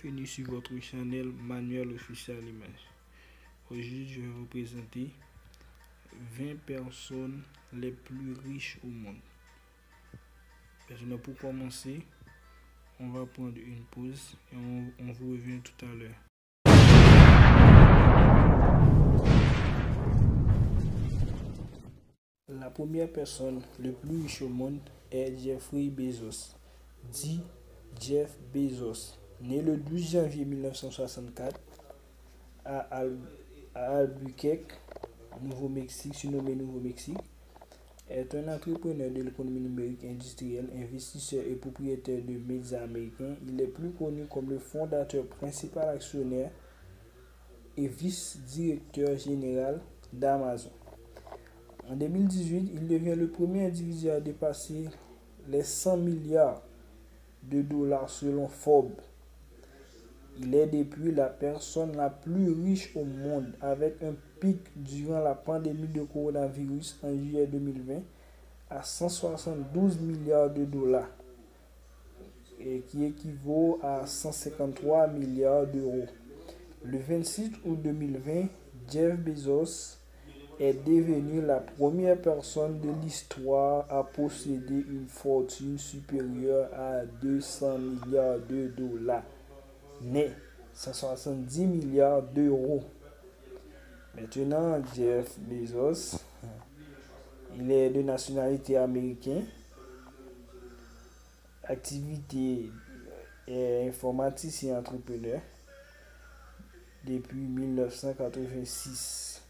bienvenue sur votre channel Manuel Officiel Image. Aujourd'hui, je vais vous présenter 20 personnes les plus riches au monde. Maintenant, pour commencer, on va prendre une pause et on vous revient tout à l'heure. La première personne le plus riche au monde est Jeffrey Bezos, dit Jeff Bezos, né le 12 janvier 1964 à Albuquerque, Nouveau-Mexique, surnommé Nouveau-Mexique, est un entrepreneur de l'économie numérique industrielle, investisseur et propriétaire de médias américains. Il est plus connu comme le fondateur, principal actionnaire et vice-directeur général d'Amazon. En 2018, il devient le premier individu à dépasser les 100 milliards de dollars selon Forbes. Il est depuis la personne la plus riche au monde, avec un pic durant la pandémie de coronavirus en juillet 2020 à 172 milliards de dollars, et qui équivaut à 153 milliards d'euros. Le 26 août 2020, Jeff Bezos est devenu la première personne de l'histoire à posséder une fortune supérieure à 200 milliards de dollars, net 170 milliards d'euros. Maintenant, Jeff Bezos, il est de nationalité américaine, activité est informaticien et entrepreneur depuis 1986.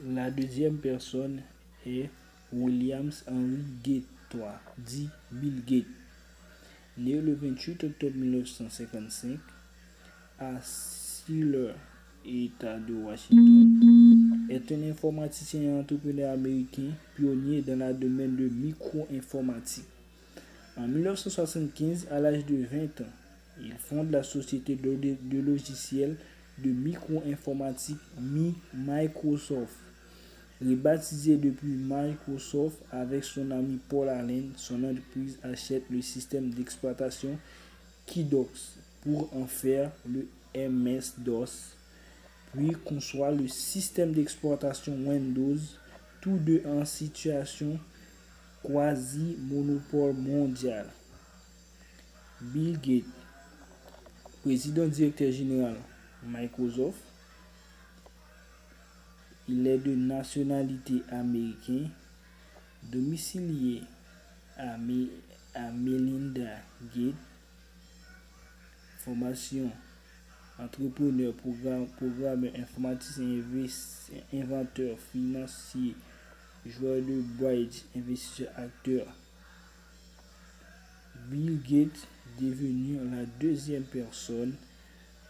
La deuxième personne est William Henry Gates, dit Bill Gates, né le 28 octobre 1955 à Seattle, État de Washington, est un informaticien et entrepreneur américain pionnier dans le domaine de micro-informatique. En 1975, à l'âge de 20 ans, il fonde la société de logiciels de micro-informatique Microsoft. Rebaptisé depuis Microsoft avec son ami Paul Allen, son entreprise achète le système d'exploitation Keybox pour en faire le MS-DOS, puis conçoit le système d'exploitation Windows, tous deux en situation quasi-monopole mondial. Bill Gates, président directeur général Microsoft, il est de nationalité américaine, domicilié à Melinda Gates, formation entrepreneur, programmeur, informaticien, inventeur, financier, joueur de bridge, investisseur, acteur. Bill Gates devenu la deuxième personne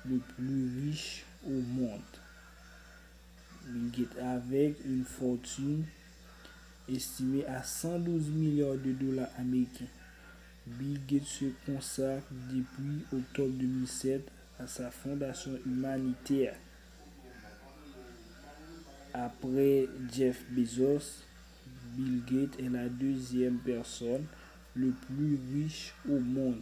le plus riche au monde. Bill Gates avec une fortune estimée à 112 milliards de dollars américains. Bill Gates se consacre depuis octobre 2007 à sa fondation humanitaire. Après Jeff Bezos, Bill Gates est la deuxième personne le plus riche au monde.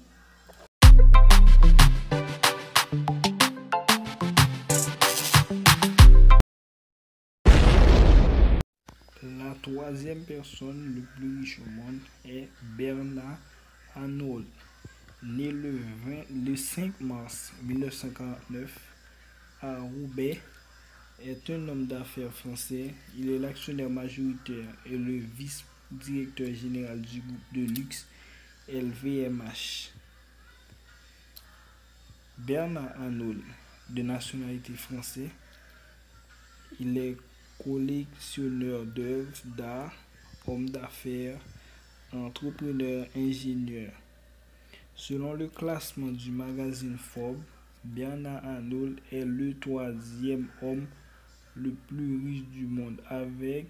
La troisième personne le plus riche au monde est Bernard Arnault, né le 5 mars 1949 à Roubaix, est un homme d'affaires français. Il est l'actionnaire majoritaire et le vice-directeur général du groupe de luxe LVMH. Bernard Arnault, de nationalité française, il est collectionneur d'œuvres d'art, homme d'affaires, entrepreneur, ingénieur. Selon le classement du magazine Forbes, Bernard Arnault est le troisième homme le plus riche du monde, avec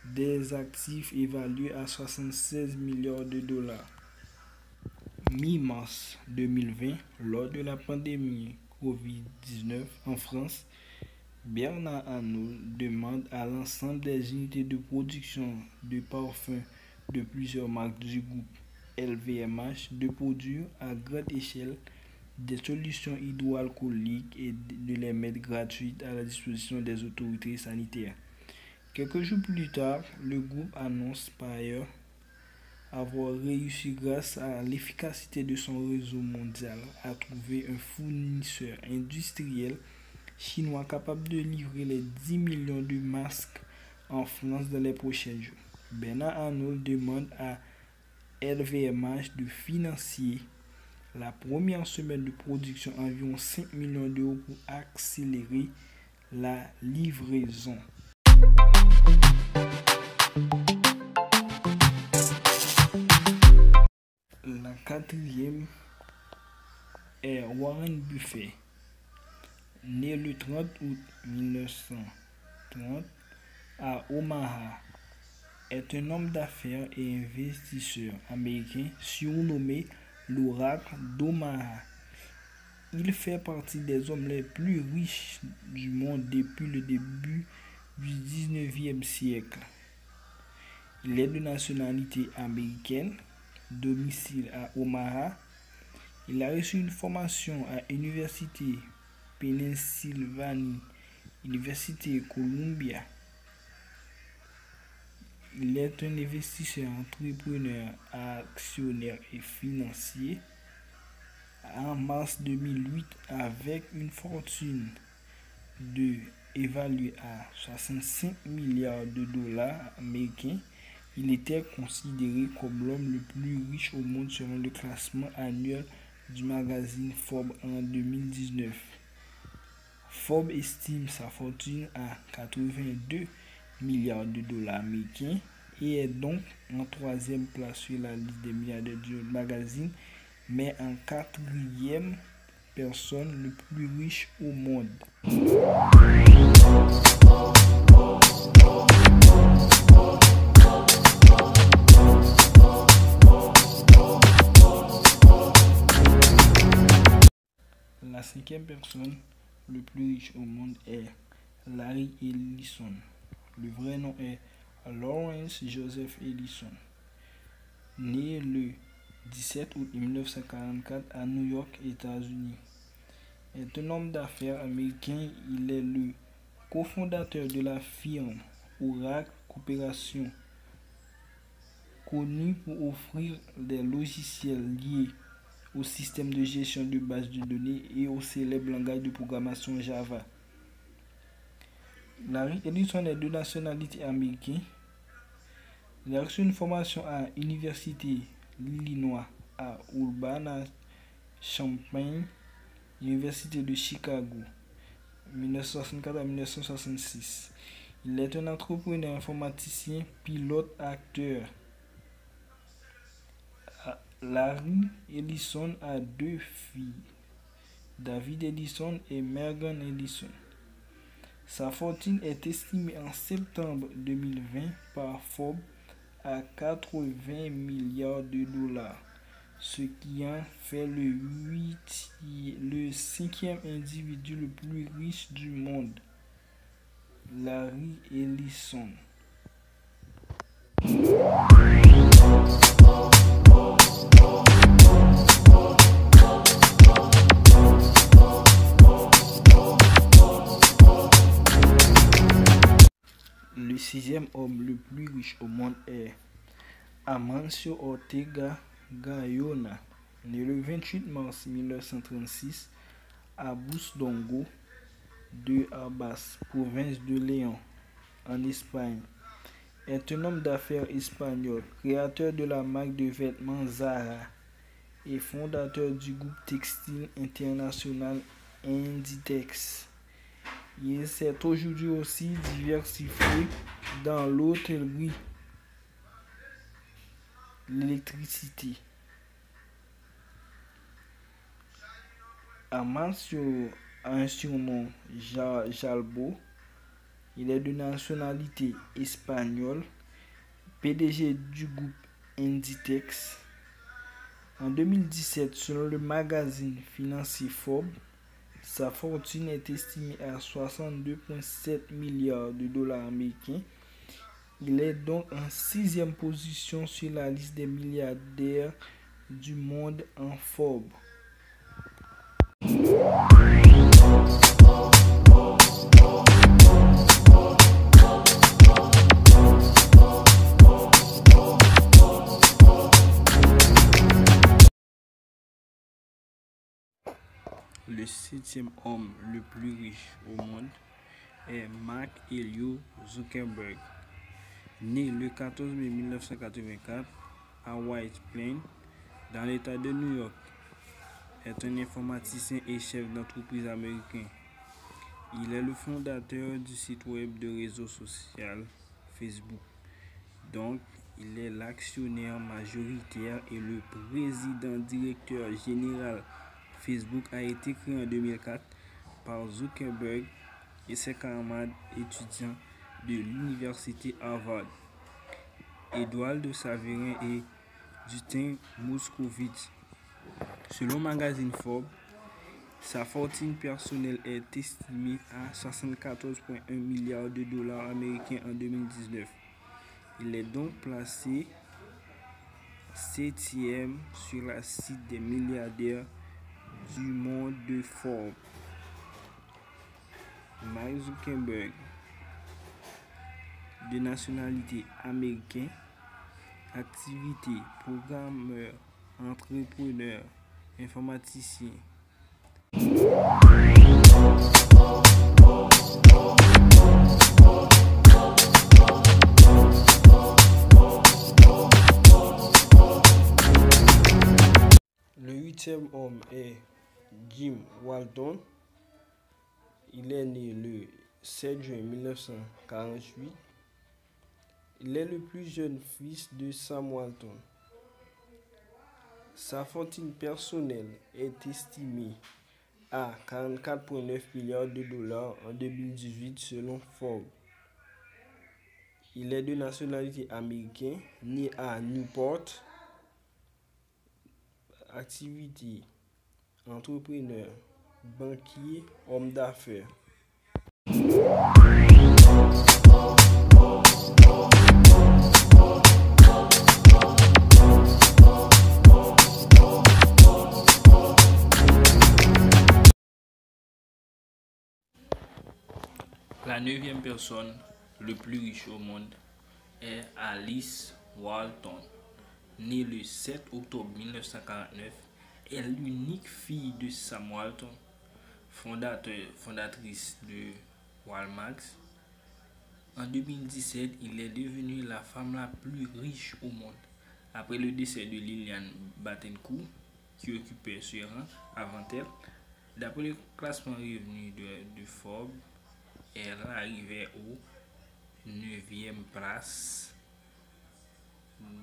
des actifs évalués à 76 milliards de dollars. Mi-mars 2020, lors de la pandémie Covid-19 en France, Bernard Arnault demande à l'ensemble des unités de production de parfums de plusieurs marques du groupe LVMH de produire à grande échelle des solutions hydroalcooliques et de les mettre gratuites à la disposition des autorités sanitaires. Quelques jours plus tard, le groupe annonce par ailleurs avoir réussi grâce à l'efficacité de son réseau mondial à trouver un fournisseur industriel chinois capable de livrer les 10 millions de masques en France dans les prochains jours. Bernard Arnault demande à LVMH de financer la première semaine de production environ 5 millions d'euros pour accélérer la livraison. La quatrième est Warren Buffett, né le 30 août 1930 à Omaha, est un homme d'affaires et investisseur américain surnommé l'Oracle d'Omaha. Il fait partie des hommes les plus riches du monde depuis le début du 19e siècle. Il est de nationalité américaine, domicile à Omaha. Il a reçu une formation à l'Université Pennsylvanie, Université Columbia. Il est un investisseur, entrepreneur, actionnaire et financier. En mars 2008, avec une fortune évaluée à 65 milliards de dollars américains, il était considéré comme l'homme le plus riche au monde selon le classement annuel du magazine Forbes en 2019. Forbes estime sa fortune à 82 milliards de dollars américains et est donc en troisième place sur la liste des milliardaires du magazine, mais en quatrième personne le plus riche au monde. La cinquième personne le plus riche au monde est Larry Ellison. Le vrai nom est Lawrence Joseph Ellison. Né le 17 août 1944 à New York, États-Unis. Est un homme d'affaires américain. Il est le cofondateur de la firme Oracle Corporation, connue pour offrir des logiciels liés au système de gestion de bases de données et au célèbre langage de programmation Java. Larry Ellison est de nationalité américaine. Il a reçu une formation à l'Université l'Illinois à Urbana-Champaign, Université de Chicago, 1964 à 1966. Il est un entrepreneur, informaticien, pilote, acteur. Larry Ellison a 2 filles, David Ellison et Megan Ellison. Sa fortune est estimée en septembre 2020 par Forbes à 80 milliards de dollars, ce qui en fait le 5e individu le plus riche du monde. Larry Ellison. Le 6e homme le plus riche au monde est Amancio Ortega Gayona, né le 28 mars 1936 à Busdongo de Arbas, province de Léon, en Espagne. Est un homme d'affaires espagnol, créateur de la marque de vêtements Zara et fondateur du groupe textile international Inditex. Il s'est aujourd'hui aussi diversifié dans l'hôtellerie, l'électricité. Amancio a un surnom Jalbo. Il est de nationalité espagnole, PDG du groupe Inditex. En 2017, selon le magazine financier Forbes, sa fortune est estimée à 62,7 milliards de dollars américains. Il est donc en 6e position sur la liste des milliardaires du monde en Forbes. Le 7e homme le plus riche au monde est Mark Elliot Zuckerberg. Né le 14 mai 1984 à White Plains, dans l'État de New York, est un informaticien et chef d'entreprise américain. Il est le fondateur du site web de réseau social Facebook. Donc, il est l'actionnaire majoritaire et le président directeur général. Facebook a été créé en 2004 par Zuckerberg et ses camarades étudiants de l'université Harvard, Eduardo Saverin et Justin Moscovitch. Selon le magazine Forbes, sa fortune personnelle est estimée à 74,1 milliards de dollars américains en 2019. Il est donc placé 7e sur la liste des milliardaires du monde de Forbes. Mark Zuckerberg, de nationalité américaine, activité programmeur, entrepreneur, informaticien. Le 8e homme est Jim Walton. Il est né le 7 juin 1948. Il est le plus jeune fils de Sam Walton. Sa fortune personnelle est estimée à 44,9 milliards de dollars en 2018 selon Forbes. Il est de nationalité américaine, né à Newport. Activité: entrepreneur, banquier, homme d'affaires. La 9e personne le plus riche au monde est Alice Walton. Née le 7 octobre 1949, elle est l'unique fille de Sam Walton, fondatrice de Walmart. En 2017, il est devenu la femme la plus riche au monde, après le décès de Lillian Bettencourt, qui occupait ce rang avant elle. D'après le classement revenu de Forbes, elle arrivait au 9e place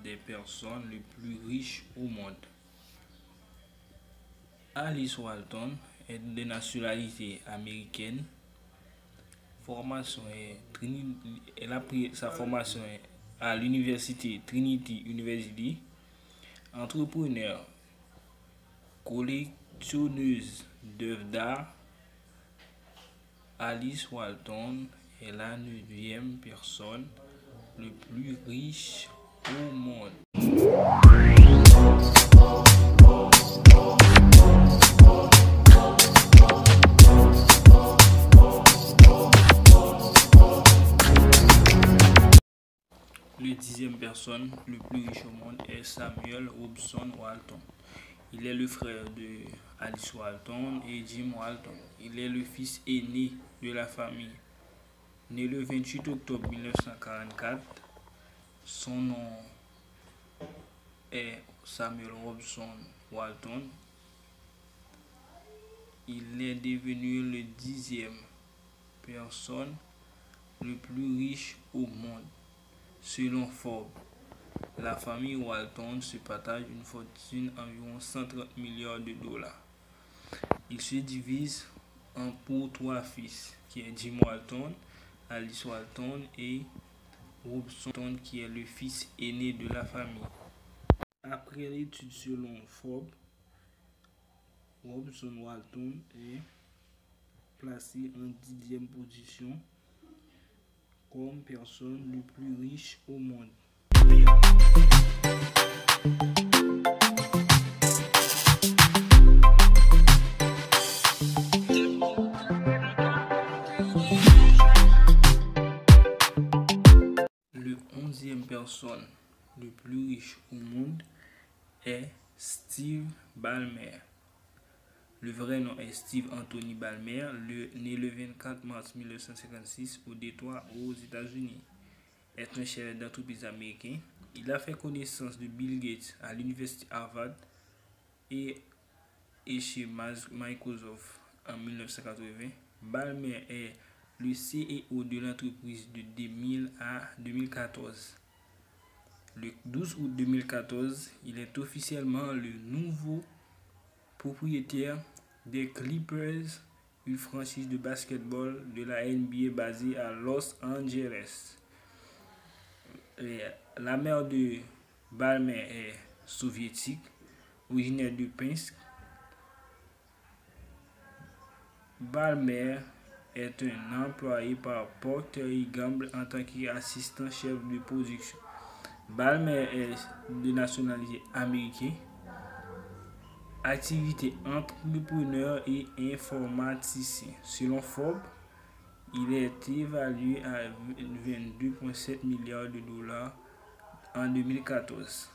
des personnes les plus riches au monde. Alice Walton est de nationalité américaine. Elle a pris sa formation à l'université Trinity University. Entrepreneur, collectionneuse d'œuvres d'art, Alice Walton est la 9e personne le plus riche au monde. Le 10e personne le plus riche au monde est Samuel Robson Walton. Il est le frère de Alice Walton et Jim Walton. Il est le fils aîné de la famille. Né le 28 octobre 1944, son nom est Samuel Robson Walton. Il est devenu le 10e personne le plus riche au monde. Selon Forbes, la famille Walton se partage une fortune d'environ 130 milliards de dollars. Il se divise pour 3 fils, qui est Jim Walton, Alice Walton et Robson, qui est le fils aîné de la famille. Après l'étude selon Forbes, Robson Walton est placé en 10e position comme personne le plus riche au monde. Le 11e personne le plus riche au monde est Steve Ballmer. Le vrai nom est Steve Anthony Ballmer, né le 24 mars 1956 au Détroit, aux États-Unis. Est un chef d'entreprise américain. Il a fait connaissance de Bill Gates à l'université Harvard et chez Microsoft en 1980. Ballmer est le CEO de l'entreprise de 2000 à 2014. Le 12 août 2014, il est officiellement le nouveau propriétaire des Clippers, une franchise de basketball de la NBA basée à Los Angeles. La mère de Ballmer est soviétique, originaire de Pinsk. Ballmer est un employé par Procter & Gamble en tant qu'assistant chef de production. Ballmer est de nationalité américaine. Activité entrepreneur et informaticien. Selon Forbes, il est évalué à 22,7 milliards de dollars en 2014.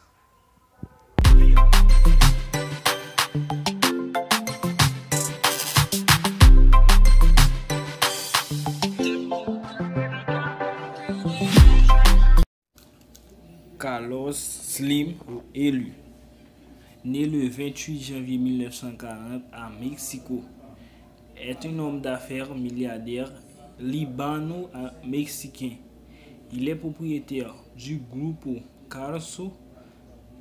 Carlos Slim élu. Né le 28 janvier 1940 à Mexico, est un homme d'affaires milliardaire libano-mexicain. Il est propriétaire du Grupo Carso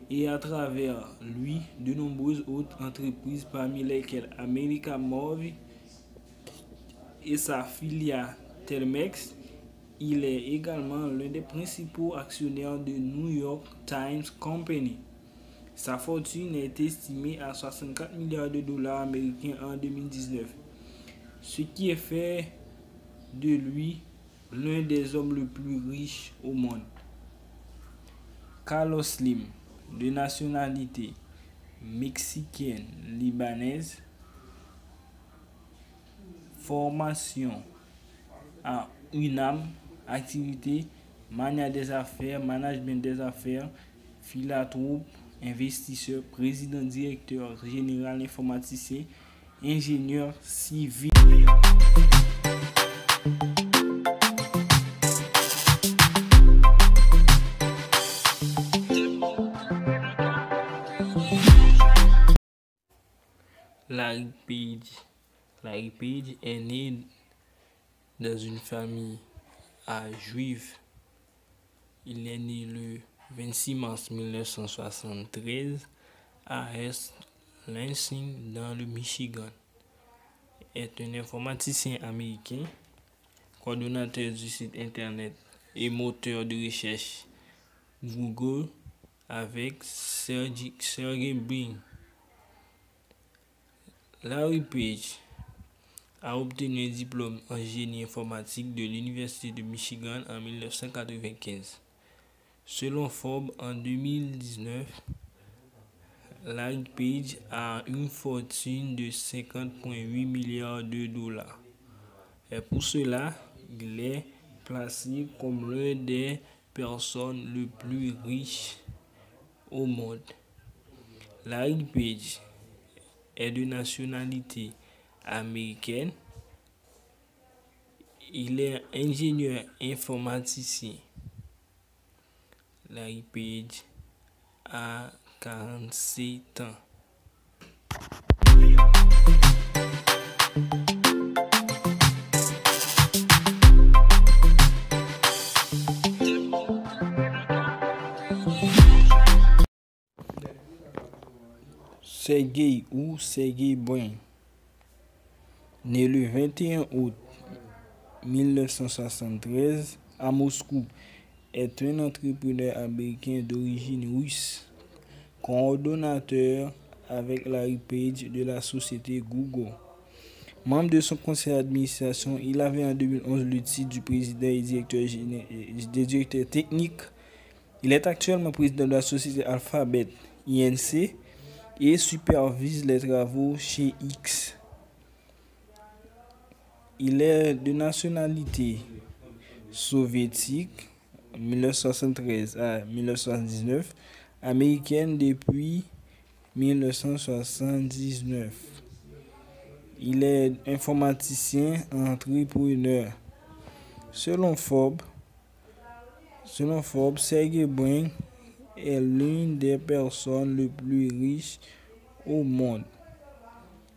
et à travers lui de nombreuses autres entreprises parmi lesquelles América Móvil et sa filiale Telmex. Il est également l'un des principaux actionnaires de New York Times Company. Sa fortune est estimée à 64 milliards de dollars américains en 2019, ce qui est fait de lui l'un des hommes les plus riches au monde. Carlos Slim, de nationalité mexicaine libanaise, formation à UNAM, activité, management des affaires, philanthrope, investisseur, président, directeur général, informaticien, ingénieur civil. Larry Page est né dans une famille juive. Il est né le 26 mars 1973 à East Lansing dans le Michigan. Est un informaticien américain, coordonnateur du site internet et moteur de recherche Google avec Sergey Brin. Larry Page a obtenu un diplôme en génie informatique de l'Université de Michigan en 1995. Selon Forbes, en 2019, Larry Page a une fortune de 50,8 milliards de dollars. Et pour cela, il est placé comme l'un des personnes les plus riches au monde. Larry Page est de nationalité américaine. Il est ingénieur informaticien. Larry Page a 47 ans. Sergey Brin, né le 21 août 1973 à Moscou, est un entrepreneur américain d'origine russe, coordonnateur avec Larry Page de la société Google. Membre de son conseil d'administration, il avait en 2011 le titre du président et directeur technique. Il est actuellement président de la société Alphabet Inc. et supervise les travaux chez X. Il est de nationalité soviétique, 1973 à 1979, américaine depuis 1979. Il est informaticien entrepreneur. Selon Forbes, Sergey Brin est l'une des personnes les plus riches au monde.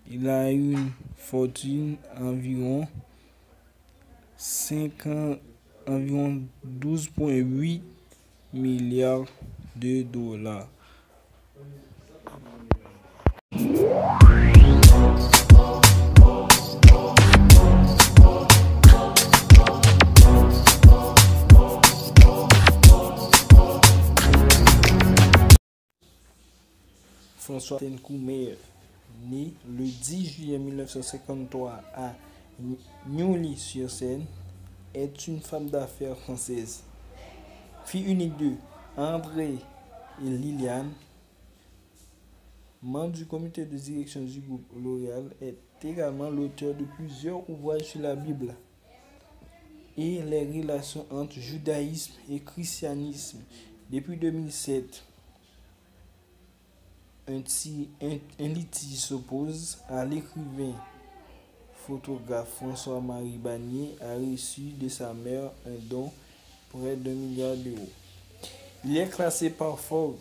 Il a une fortune environ 12,8 milliards de dollars. François Tencourt-Meyer, né le 10 juillet 1953 à Neuilly-sur-Seine, est une femme d'affaires française. Fille unique de André et Liliane, membre du comité de direction du groupe L'Oréal, est également l'auteur de plusieurs ouvrages sur la Bible et les relations entre judaïsme et christianisme. Depuis 2007, un litige s'oppose à l'écrivain photographe François-Marie Bagné a reçu de sa mère un don près d'1 milliard d'euros. Il est classé par Forbes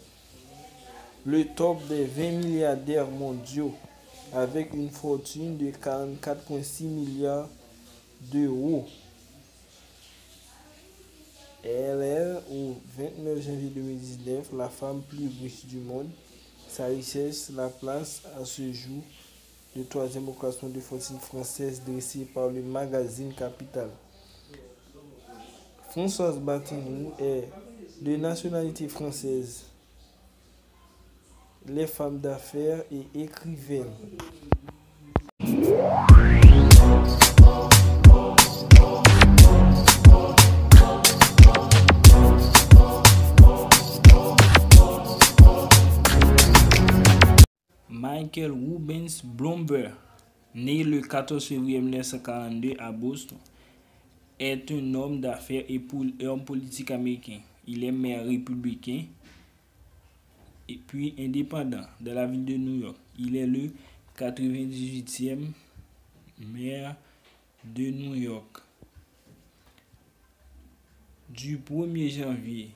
le top des 20 milliardaires mondiaux avec une fortune de 44,6 milliards d'euros. Elle est, au 29 janvier 2019, la femme plus riche du monde. Sa richesse la place à ce jour le 3e au classement de fortune française dressé par le magazine Capital. Françoise Batinou est de nationalité française. Les femmes d'affaires et écrivaine. Michael Rubens Bloomberg, né le 14 février 1942 à Boston, est un homme d'affaires et homme politique américain. Il est maire républicain et puis indépendant de la ville de New York. Il est le 98e maire de New York. Du 1er janvier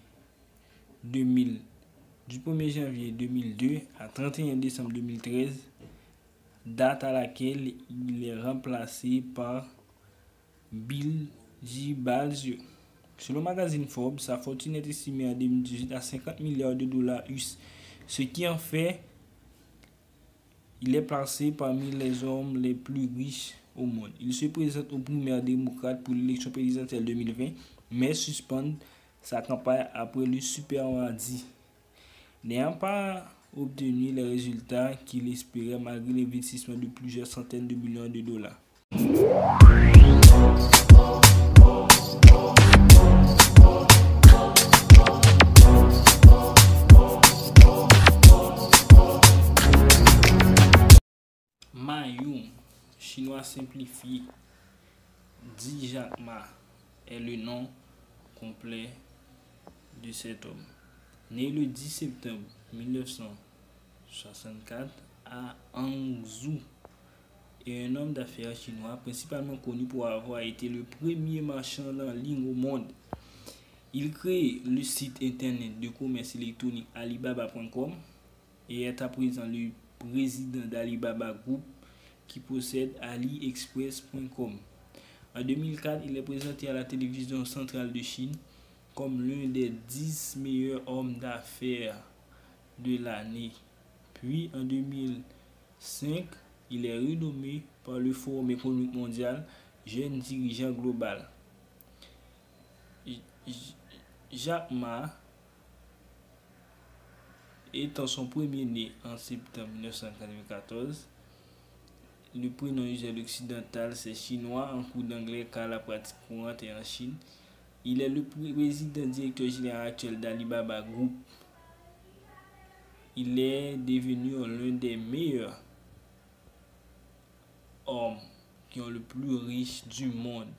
2002 à 31 décembre 2013, date à laquelle il est remplacé par Bill J. Balzio. Selon le magazine Forbes, sa fortune est estimée en 2018 à 50 milliards de dollars US, ce qui en fait, il est placé parmi les hommes les plus riches au monde. Il se présente aux primaires démocrates pour l'élection présidentielle 2020, mais suspend sa campagne après le super mardi, n'ayant pas obtenu les résultats qu'il espérait malgré l'investissement de plusieurs centaines de millions de dollars. Ma Yun, chinois simplifié, Di Jack Ma est le nom complet de cet homme. Né le 10 septembre 1964 à Hangzhou, est un homme d'affaires chinois principalement connu pour avoir été le premier marchand en ligne au monde. Il crée le site internet de commerce électronique Alibaba.com et est à présent le président d'Alibaba Group qui possède AliExpress.com. En 2004, il est présenté à la télévision centrale de Chine comme l'un des 10 meilleurs hommes d'affaires de l'année. Puis en 2005, il est renommé par le Forum économique mondial Jeune dirigeant global. Jack Ma, étant son premier-né en septembre 1994, le prénom usuel occidental, c'est chinois, en cours d'anglais car la pratique courante est en Chine. Il est le président directeur général actuel d'Alibaba Group. Il est devenu l'un des meilleurs hommes qui ont le plus riche du monde.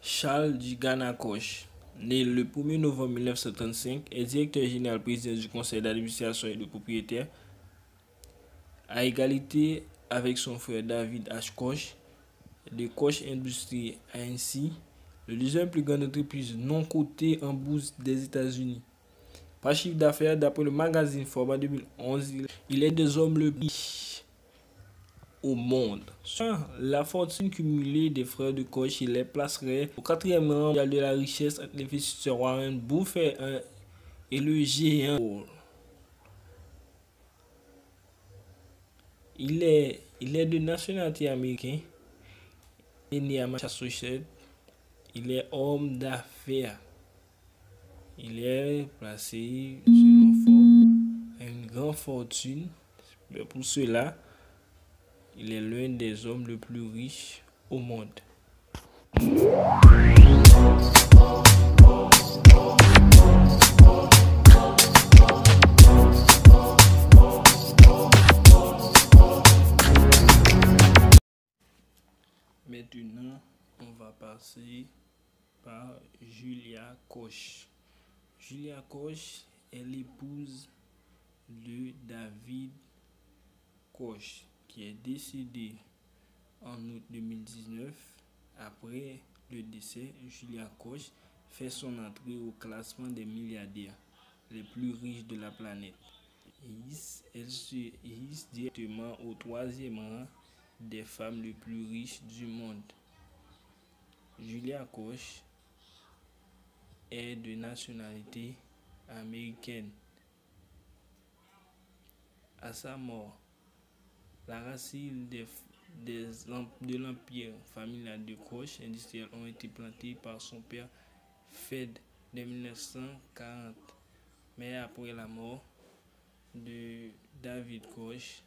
Charles Djigana Koch, né le 1er novembre 1935, est directeur général président du conseil d'administration et de propriétaires, à égalité avec son frère David H. Koch, de Koch Industries Inc., le deuxième plus grande entreprise non cotée en bourse des États-Unis. Par chiffre d'affaires, d'après le magazine Forbes en 2011, il est des hommes le plus riches au monde. Sur la fortune cumulée des frères de Koch, il les placerait au 4e rang mondial de la richesse entre l'investisseur Warren Buffett et le géant. Il est de nationalité américaine, il est né à Massachusetts, il est homme d'affaires. Il est placé, selon Forbes, à une grande fortune. Mais pour cela, il est l'un des hommes les plus riches au monde. Maintenant, on va passer par Julia Koch. Julia Koch est l'épouse de David Koch, qui est décédé en août 2019. Après le décès, Julia Koch fait son entrée au classement des milliardaires les plus riches de la planète. Elle se hisse directement au 3e rang des femmes les plus riches du monde. Julia Koch est de nationalité américaine. À sa mort, la racine de l'empire familial de Koch industriel ont été plantées par son père Fred dès 1940. Mais après la mort de David Koch,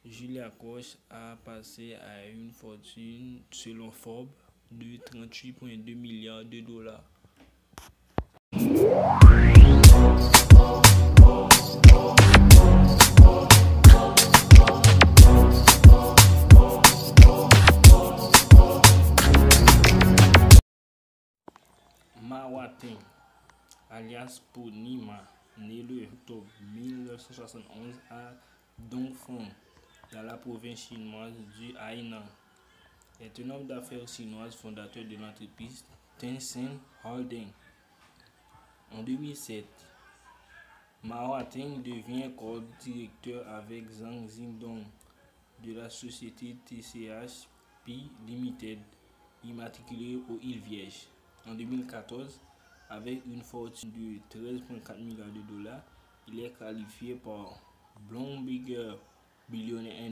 Julia Koch a passé à une fortune, selon Forbes, de 38,2 milliards de dollars. Mao Tse-tung, alias Ponima, né le octobre 1971 à Dongfeng, dans la province chinoise du Hainan, est un homme d'affaires chinois fondateur de l'entreprise Tencent Holdings. En 2007, Mao Tse-tung devient co-directeur avec Zhang Xindong de la société TCH&P Limited, immatriculée aux Îles Vierges. En 2014, avec une fortune de 13,4 milliards de dollars, il est qualifié par Bloomberg Billionaire